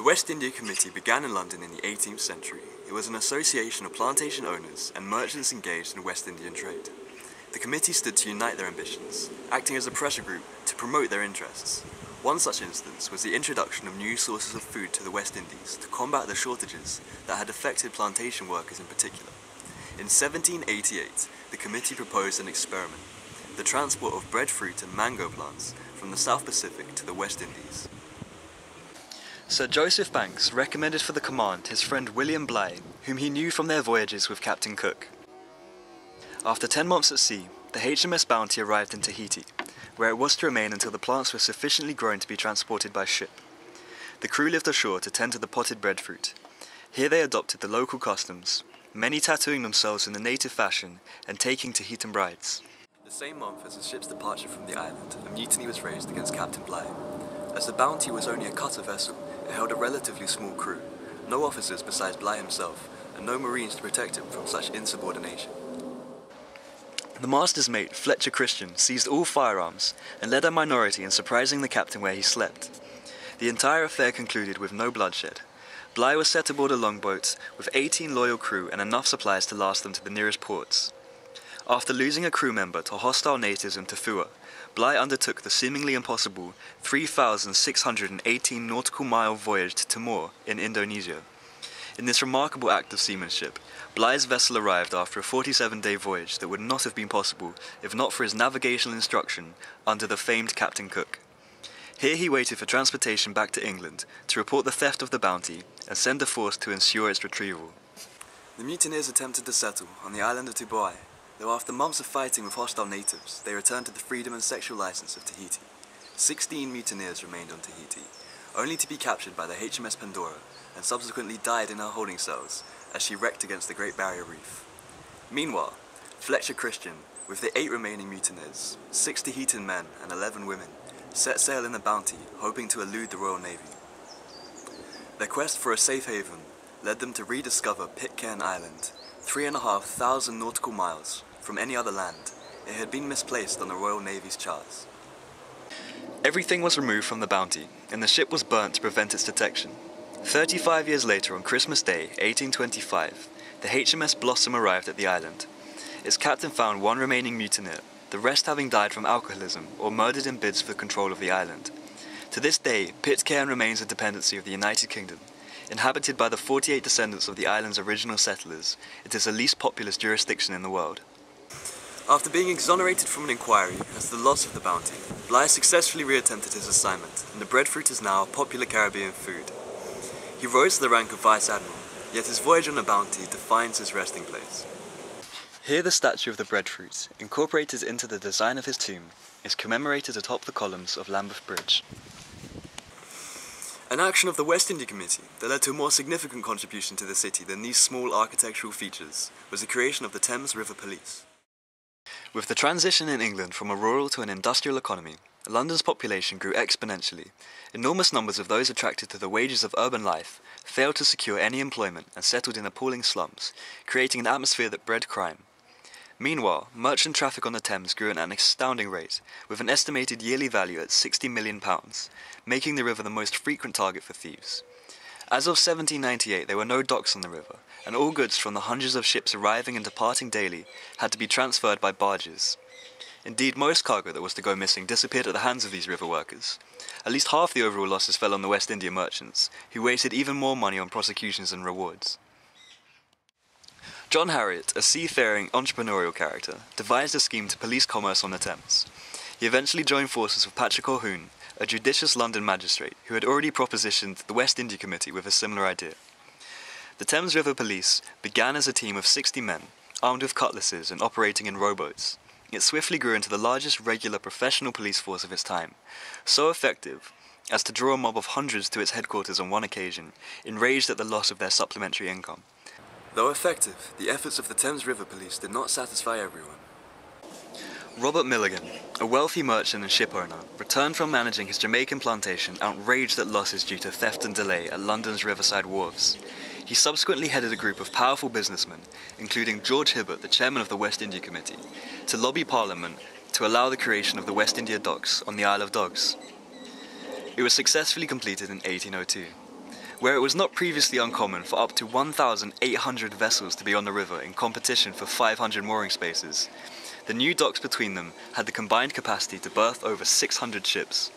The West India Committee began in London in the 18th century. It was an association of plantation owners and merchants engaged in West Indian trade. The committee stood to unite their ambitions, acting as a pressure group to promote their interests. One such instance was the introduction of new sources of food to the West Indies to combat the shortages that had affected plantation workers in particular. In 1788, the committee proposed an experiment, the transport of breadfruit and mango plants from the South Pacific to the West Indies. Sir Joseph Banks recommended for the command his friend William Bligh, whom he knew from their voyages with Captain Cook. After 10 months at sea, the HMS Bounty arrived in Tahiti, where it was to remain until the plants were sufficiently grown to be transported by ship. The crew lived ashore to tend to the potted breadfruit. Here they adopted the local customs, many tattooing themselves in the native fashion and taking Tahitan brides. The same month as the ship's departure from the island, a mutiny was raised against Captain Bligh. As the Bounty was only a cutter vessel, it held a relatively small crew, no officers besides Bligh himself, and no marines to protect him from such insubordination. The master's mate, Fletcher Christian, seized all firearms and led a minority in surprising the captain where he slept. The entire affair concluded with no bloodshed. Bligh was set aboard a longboat with 18 loyal crew and enough supplies to last them to the nearest ports. After losing a crew member to hostile natives in Tafua, Bligh undertook the seemingly impossible 3,618 nautical mile voyage to Timor in Indonesia. In this remarkable act of seamanship, Bligh's vessel arrived after a 47-day voyage that would not have been possible if not for his navigational instruction under the famed Captain Cook. Here he waited for transportation back to England to report the theft of the Bounty and send a force to ensure its retrieval. The mutineers attempted to settle on the island of Tubuai, though after months of fighting with hostile natives, they returned to the freedom and sexual license of Tahiti. 16 mutineers remained on Tahiti, only to be captured by the HMS Pandora and subsequently died in her holding cells as she wrecked against the Great Barrier Reef. Meanwhile, Fletcher Christian, with the 8 remaining mutineers, 6 Tahitian men and 11 women, set sail in the Bounty, hoping to elude the Royal Navy. Their quest for a safe haven led them to rediscover Pitcairn Island, 3,500 nautical miles from any other land. It had been misplaced on the Royal Navy's charts. Everything was removed from the Bounty, and the ship was burnt to prevent its detection. 35 years later, on Christmas Day, 1825, the HMS Blossom arrived at the island. Its captain found 1 remaining mutineer, the rest having died from alcoholism or murdered in bids for control of the island. To this day, Pitcairn remains a dependency of the United Kingdom. Inhabited by the 48 descendants of the island's original settlers, it is the least populous jurisdiction in the world. After being exonerated from an inquiry as to the loss of the Bounty, Bligh successfully reattempted his assignment, and the breadfruit is now a popular Caribbean food. He rose to the rank of Vice Admiral, yet his voyage on the Bounty defines his resting place. Here the statue of the breadfruit, incorporated into the design of his tomb, is commemorated atop the columns of Lambeth Bridge. An action of the West India Committee that led to a more significant contribution to the city than these small architectural features was the creation of the Thames River Police. With the transition in England from a rural to an industrial economy, London's population grew exponentially. Enormous numbers of those attracted to the wages of urban life failed to secure any employment and settled in appalling slums, creating an atmosphere that bred crime. Meanwhile, merchant traffic on the Thames grew at an astounding rate, with an estimated yearly value at £60 million, making the river the most frequent target for thieves. As of 1798, there were no docks on the river, and all goods from the hundreds of ships arriving and departing daily had to be transferred by barges. Indeed, most cargo that was to go missing disappeared at the hands of these river workers. At least half the overall losses fell on the West India merchants, who wasted even more money on prosecutions and rewards. John Harriot, a seafaring entrepreneurial character, devised a scheme to police commerce on the Thames. He eventually joined forces with Patrick Colquhoun, a judicious London magistrate who had already propositioned the West India Committee with a similar idea. The Thames River Police began as a team of 60 men, armed with cutlasses and operating in rowboats. It swiftly grew into the largest regular professional police force of its time, so effective as to draw a mob of hundreds to its headquarters on one occasion, enraged at the loss of their supplementary income. Though effective, the efforts of the Thames River Police did not satisfy everyone. Robert Milligan, a wealthy merchant and ship owner, returned from managing his Jamaican plantation outraged at losses due to theft and delay at London's riverside wharves. He subsequently headed a group of powerful businessmen, including George Hibbert, the chairman of the West India Committee, to lobby Parliament to allow the creation of the West India Docks on the Isle of Dogs. It was successfully completed in 1802. Where it was not previously uncommon for up to 1,800 vessels to be on the river in competition for 500 mooring spaces, the new docks between them had the combined capacity to berth over 600 ships.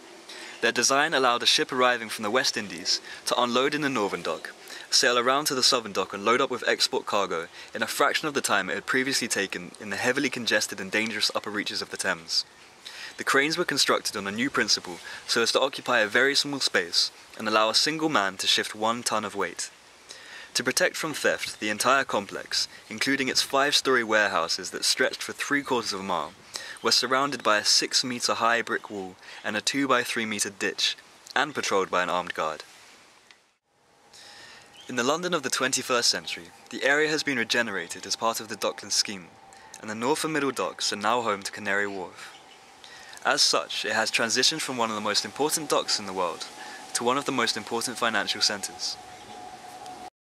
Their design allowed a ship arriving from the West Indies to unload in the northern dock, sail around to the southern dock and load up with export cargo in a fraction of the time it had previously taken in the heavily congested and dangerous upper reaches of the Thames. The cranes were constructed on a new principle so as to occupy a very small space and allow a single man to shift 1 ton of weight. To protect from theft, the entire complex, including its 5-story warehouses that stretched for 3/4 of a mile, was surrounded by a 6-metre high brick wall and a 2-by-3-metre ditch, and patrolled by an armed guard. In the London of the 21st century, the area has been regenerated as part of the Docklands scheme, and the North and Middle Docks are now home to Canary Wharf. As such, it has transitioned from one of the most important docks in the world to one of the most important financial centres.